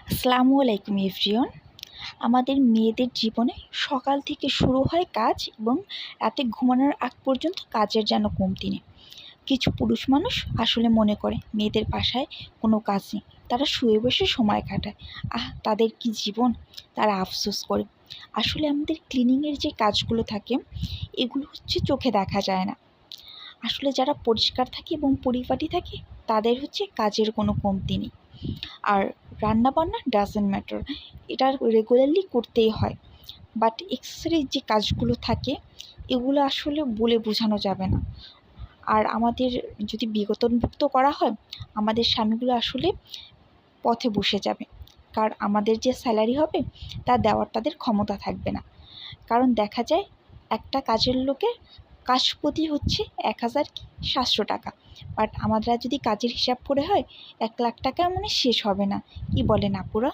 আসসালামু আলাইকুম এভরিওয়ান। আমাদের মেয়েদের জীবনে সকাল থেকে শুরু হয় কাজ এবং রাতে ঘুমানোর আগ পর্যন্ত কাজের যেন কমতি নেই। কিছু পুরুষ মানুষ আসলে মনে করে মেয়েদের বাসায় কোনো কাজ নেই, তারা শুয়ে বসে সময় কাটায়। তাদের কি জীবন! তারা আফসোস করে। আসলে আমাদের ক্লিনিংয়ের যে কাজগুলো থাকে এগুলো হচ্ছে চোখে দেখা যায় না। আসলে যারা পরিষ্কার থাকে এবং পরিপাটি থাকে তাদের হচ্ছে কাজের কোনো কমতি নেই। আর রান্নাবান্না ডাজন্ট ম্যাটার, এটা রেগুলারলি করতেই হয়। বাট এক্সেসরিজ যে কাজগুলো থাকে এগুলো আসলে বলে বোঝানো যাবে না। আর আমাদের যদি বেতনভুক্ত করা হয়, আমাদের স্বামীগুলো আসলে পথে বসে যাবে। কারণ আমাদের যে স্যালারি হবে তা দেওয়ার তাদের ক্ষমতা থাকবে না। কারণ দেখা যায় একটা কাজের লোকের কাজ প্রতি হচ্ছে ১,০০০ কি ৭০০ টাকা। বাট আমরা যদি কাজের হিসাব করে হয় ১,০০,০০০ টাকা শেষ হবে না। কি বলেন আপুরা?